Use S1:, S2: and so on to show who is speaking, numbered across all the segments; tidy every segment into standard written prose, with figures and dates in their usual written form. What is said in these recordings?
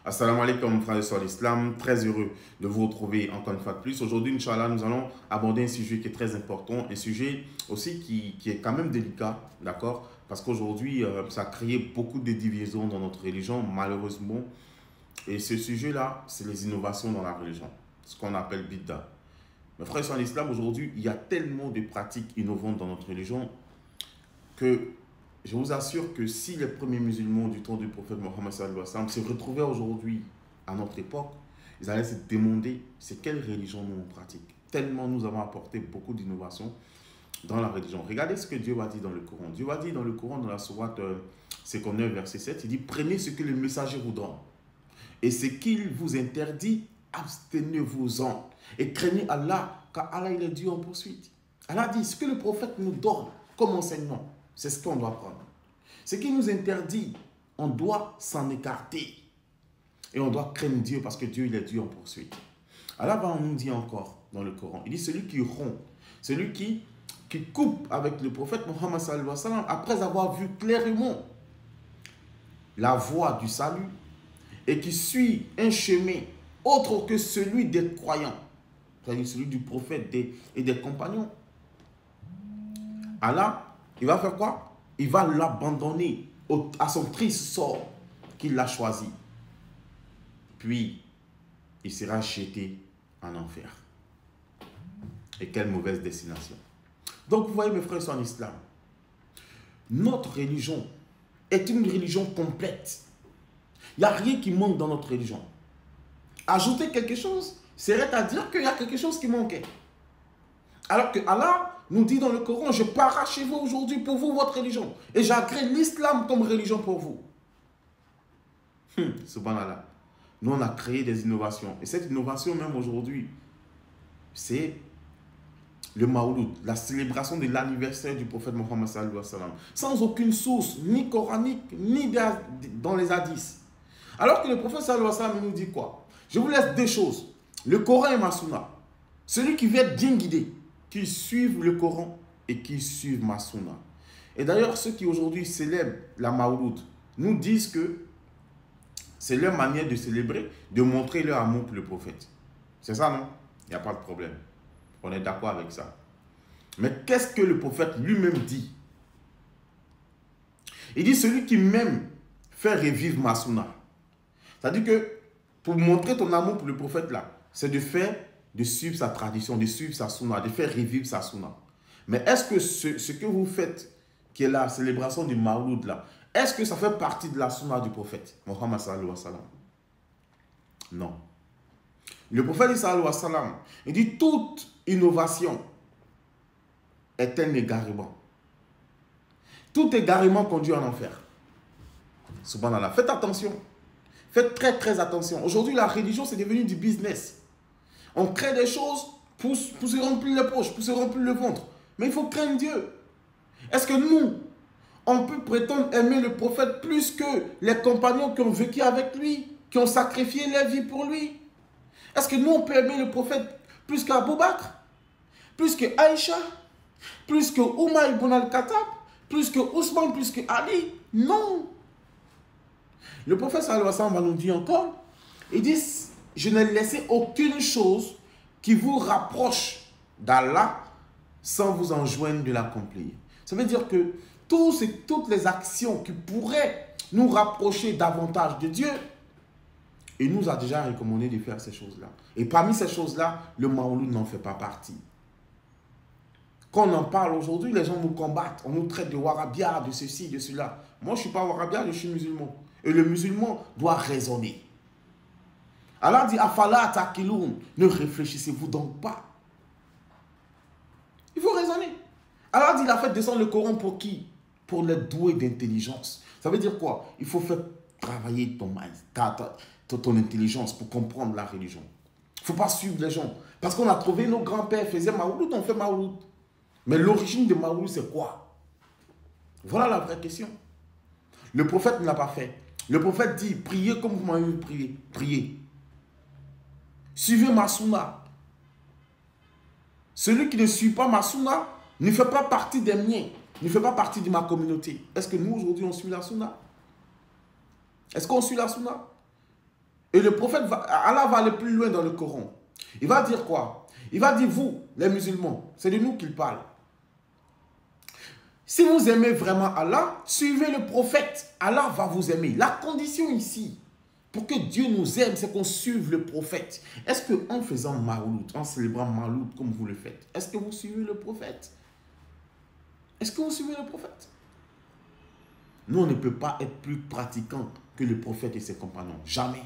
S1: Assalamu alaikum, frères et sœurs d'Islam. Très heureux de vous retrouver encore une fois de plus. Aujourd'hui, Inch'Allah, nous allons aborder un sujet qui est très important, un sujet aussi qui est quand même délicat, d'accord? Parce qu'aujourd'hui, ça a créé beaucoup de divisions dans notre religion, malheureusement. Et ce sujet-là, c'est les innovations dans la religion, ce qu'on appelle bid'a. Mes frères et sœurs d'Islam, aujourd'hui, il y a tellement de pratiques innovantes dans notre religion que je vous assure que si les premiers musulmans du temps du prophète Mohammed se retrouvaient aujourd'hui à notre époque, ils allaient se demander c'est quelle religion nous on pratique. Tellement nous avons apporté beaucoup d'innovations dans la religion. Regardez ce que Dieu va dire dans le Coran. Dieu va dire dans le Coran, dans la sourate 59, verset 7, il dit « Prenez ce que le messager vous donne, et ce qu'il vous interdit, abstenez-vous-en, et craignez Allah, car Allah il est Dieu en poursuite. » Allah dit « Ce que le prophète nous donne comme enseignement, c'est ce qu'on doit prendre. Ce qui nous interdit, on doit s'en écarter. Et on doit craindre Dieu parce que Dieu, il est Dieu en poursuite. Alors, on nous dit encore dans le Coran, il dit celui qui rompt, celui qui coupe avec le prophète Mohammed sallallahu alayhi wa sallam, après avoir vu clairement la voie du salut et qui suit un chemin autre que celui des croyants, c'est-à-dire celui du prophète et des compagnons. Allah, il va faire quoi? Il va l'abandonner à son triste sort qu'il a choisi. Puis, il sera jeté en enfer. Et quelle mauvaise destination. Donc, vous voyez mes frères en islam, notre religion est une religion complète. Il n'y a rien qui manque dans notre religion. Ajouter quelque chose serait à dire qu'il y a quelque chose qui manquait. Alors que Allah nous dit dans le Coran, je parachever aujourd'hui pour vous votre religion. Et j'agrée l'islam comme religion pour vous. Subhanallah. Nous, on a créé des innovations. Et cette innovation, même aujourd'hui, c'est le Mawlud, la célébration de l'anniversaire du prophète Mohammed sallallahu alayhi wa sallam. Sans aucune source, ni coranique, ni dans les hadiths. Alors que le prophète sallallahu alayhi wa sallam nous dit quoi? Je vous laisse deux choses. Le Coran et ma sunna. Celui qui veut être bien guidé, qui suivent le Coran et qui suivent ma sunna. Et d'ailleurs, ceux qui aujourd'hui célèbrent la Mawlud nous disent que c'est leur manière de célébrer, de montrer leur amour pour le prophète. C'est ça, non? Il n'y a pas de problème. On est d'accord avec ça. Mais qu'est-ce que le prophète lui-même dit? Il dit, celui qui m'aime fait revivre ma sunna. C'est-à-dire que pour montrer ton amour pour le prophète là, c'est de suivre sa tradition, de suivre sa sunna, de faire revivre sa sunna. Mais est-ce que ce que vous faites, qui est la célébration du Mawlud là, est-ce que ça fait partie de la sunna du prophète Mohammed sallallahu alayhi wa sallam? Non. Le prophète sallallahu alayhi wa sallam, il dit toute innovation est un égarement. Tout égarement conduit en enfer. Subhanallah. Faites attention. Faites très très attention. Aujourd'hui, la religion, c'est devenu du business. On crée des choses pour se remplir les poches, pour se remplir le ventre. Mais il faut craindre Dieu. Est-ce que nous, on peut prétendre aimer le prophète plus que les compagnons qui ont vécu avec lui, qui ont sacrifié leur vie pour lui? Est-ce que nous, on peut aimer le prophète plus qu'Abou Bakr, plus que Aïcha, plus que Oumar ibn al-Khattab, plus que Ousmane, plus que Ali? Non. Le prophète sallallahu alayhi wa sallam va nous dire encore, il dit, je n'ai laissé aucune chose qui vous rapproche d'Allah sans vous enjoindre de l'accomplir. Ça veut dire que toutes les actions qui pourraient nous rapprocher davantage de Dieu, il nous a déjà recommandé de faire ces choses-là. Et parmi ces choses-là, le Mawlud n'en fait pas partie. Quand on en parle aujourd'hui, les gens nous combattent. On nous traite de Wahhabia, de ceci, de cela. Moi, je ne suis pas Wahhabia, je suis musulman. Et le musulman doit raisonner. Allah dit, Afala taqiloun, ne réfléchissez-vous donc pas. Il faut raisonner. Allah dit, il a fait descendre le Coran pour qui? Pour les doués d'intelligence. Ça veut dire quoi? Il faut faire travailler ton intelligence pour comprendre la religion. Il ne faut pas suivre les gens. Parce qu'on a trouvé nos grands-pères faisaient Mawlud, on fait Mawlud. Mais l'origine de Mawlud, c'est quoi? Voilà la vraie question. Le prophète ne l'a pas fait. Le prophète dit, priez comme vous m'avez prié. Priez. Suivez ma sunna. Celui qui ne suit pas ma sunna ne fait pas partie des miens, ne fait pas partie de ma communauté. Est-ce que nous, aujourd'hui, on suit la sunna? Est-ce qu'on suit la sunna? Et le prophète, Allah va aller plus loin dans le Coran. Il va dire quoi? Il va dire, vous, les musulmans, c'est de nous qu'il parle. Si vous aimez vraiment Allah, suivez le prophète. Allah va vous aimer. La condition ici, pour que Dieu nous aime, c'est qu'on suive le prophète. Est-ce qu'en faisant Mawlud, en célébrant Mawlud comme vous le faites, est-ce que vous suivez le prophète? Est-ce que vous suivez le prophète? Nous, on ne peut pas être plus pratiquants que le prophète et ses compagnons. Jamais.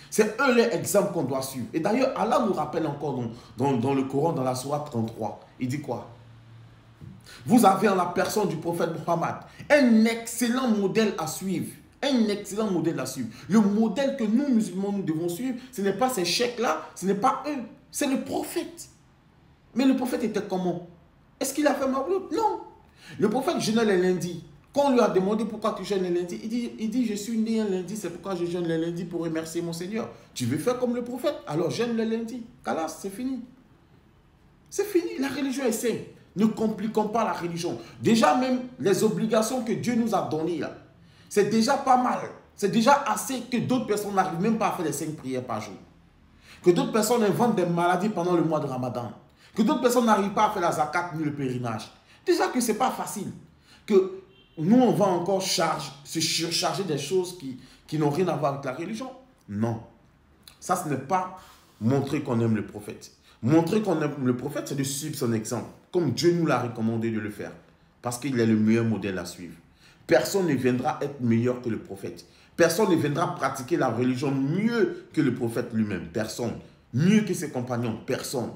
S1: C'est eux les exemples qu'on doit suivre. Et d'ailleurs, Allah nous rappelle encore dans le Coran, dans la sourate 33. Il dit quoi? Vous avez en la personne du prophète Muhammad un excellent modèle à suivre. Un excellent modèle à suivre. Le modèle que nous, musulmans, nous devons suivre, ce n'est pas ces chèques-là, ce n'est pas eux, c'est le prophète. Mais le prophète était comment? Est-ce qu'il a fait Mawlud? Non. Le prophète jeûnait les lundis. Quand on lui a demandé pourquoi tu jeûnes les lundis, il dit je suis né un lundi, c'est pourquoi je jeûne les lundis pour remercier mon Seigneur. Tu veux faire comme le prophète? Alors jeûne les lundis. Kalas, c'est fini. C'est fini, la religion est simple. Ne compliquons pas la religion. Déjà même, les obligations que Dieu nous a données, c'est déjà pas mal. C'est déjà assez que d'autres personnes n'arrivent même pas à faire les 5 prières par jour. Que d'autres personnes inventent des maladies pendant le mois de Ramadan. Que d'autres personnes n'arrivent pas à faire la zakat ni le pèlerinage. Déjà que ce n'est pas facile. Que nous, on va encore se surcharger des choses qui n'ont rien à voir avec la religion. Non. Ça, ce n'est pas montrer qu'on aime le prophète. Montrer qu'on aime le prophète, c'est de suivre son exemple. Comme Dieu nous l'a recommandé de le faire. Parce qu'il est le meilleur modèle à suivre. Personne ne viendra être meilleur que le prophète. Personne ne viendra pratiquer la religion mieux que le prophète lui-même. Personne. Mieux que ses compagnons. Personne.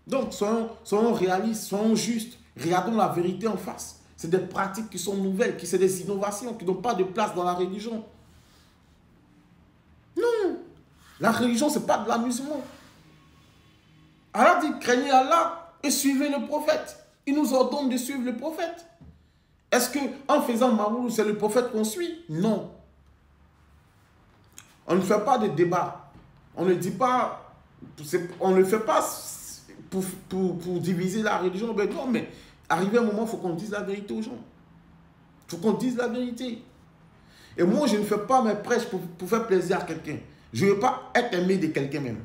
S1: Donc, soyons réalistes, soyons justes. Regardons la vérité en face. C'est des pratiques qui sont nouvelles, qui sont des innovations, qui n'ont pas de place dans la religion. Non. La religion, ce n'est pas de l'amusement. Allah dit, craignez Allah et suivez le prophète. Il nous ordonne de suivre le prophète. Est-ce qu'en faisant Mawlud, c'est le prophète qu'on suit? Non. On ne fait pas de débat. On ne dit pas, on ne le fait pas pour diviser la religion. Ben non, mais arrivé un moment, il faut qu'on dise la vérité aux gens. Il faut qu'on dise la vérité. Et moi, je ne fais pas mes prêches pour faire plaisir à quelqu'un. Je ne veux pas être aimé de quelqu'un même.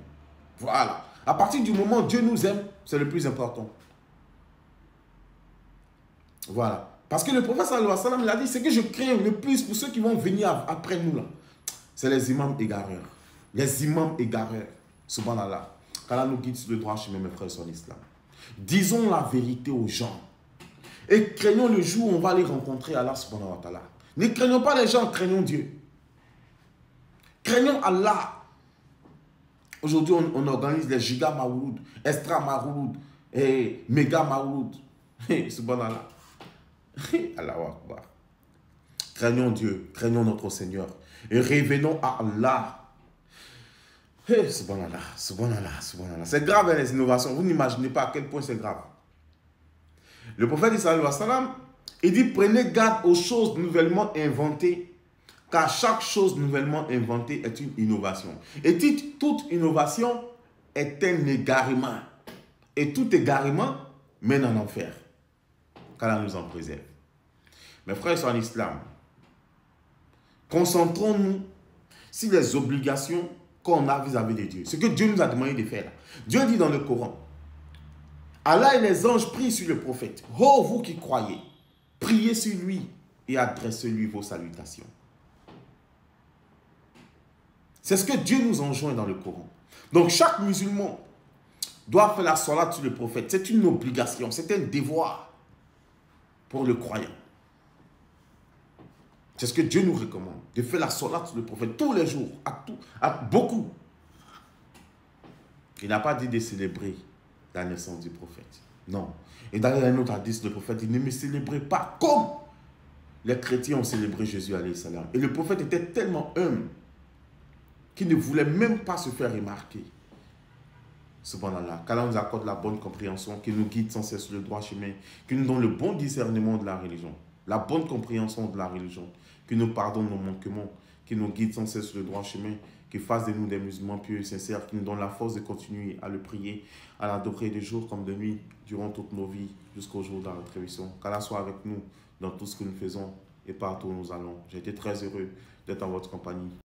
S1: Voilà. À partir du moment où Dieu nous aime, c'est le plus important. Voilà. Parce que le prophète sallallahu alayhi wa sallam, il a dit, c'est que je crains le plus pour ceux qui vont venir après nous là. C'est les imams égareurs. Les imams égareurs. Subhanallah. Qu'Allah nous guide sur le droit chemin, mes frères sur l'islam. Disons la vérité aux gens. Et craignons le jour où on va les rencontrer, Allah subhanahu wa ta'ala. Ne craignons pas les gens, craignons Dieu. Craignons Allah. Aujourd'hui, on organise les giga Mawlud, extra Mawlud, et méga Mawlud. Subhanallah. Allahu Akbar. Craignons Dieu, craignons notre Seigneur. Et revenons à Allah. Subhanallah, subhanallah, subhanallah. C'est grave les innovations. Vous n'imaginez pas à quel point c'est grave. Le prophète sallallahu alayhi wa sallam, il dit, prenez garde aux choses nouvellement inventées, car chaque chose nouvellement inventée est une innovation. Et toute innovation est un égarement. Et tout égarement mène en enfer. Qu'Allah nous en préserve. Mes frères sont en islam. Concentrons-nous sur les obligations qu'on a vis-à-vis de Dieu. Ce que Dieu nous a demandé de faire. Dieu dit dans le Coran, Allah et les anges prient sur le prophète. Oh, vous qui croyez, priez sur lui et adressez-lui vos salutations. C'est ce que Dieu nous enjoint dans le Coran. Donc chaque musulman doit faire la salat sur le prophète. C'est une obligation, c'est un devoir pour le croyant. C'est ce que Dieu nous recommande, de faire la salat sur le prophète tous les jours, à beaucoup. Il n'a pas dit de célébrer la naissance du prophète. Non. Et dans un autre hadith, le prophète dit, ne me célébrez pas comme les chrétiens ont célébré Jésus alayhi salam. Et le prophète était tellement humble qu'il ne voulait même pas se faire remarquer. Subhanallah. Qu'Allah nous accorde la bonne compréhension, qu'il nous guide sans cesse sur le droit chemin, qu'il nous donne le bon discernement de la religion, la bonne compréhension de la religion, qu'il nous pardonne nos manquements, qu'il nous guide sans cesse sur le droit chemin, qu'il fasse de nous des musulmans pieux et sincères, qu'il nous donne la force de continuer à le prier, à l'adorer de jour comme de nuit, durant toutes nos vies, jusqu'au jour de la résurrection. Qu'Allah soit avec nous dans tout ce que nous faisons et partout où nous allons. J'ai été très heureux d'être en votre compagnie.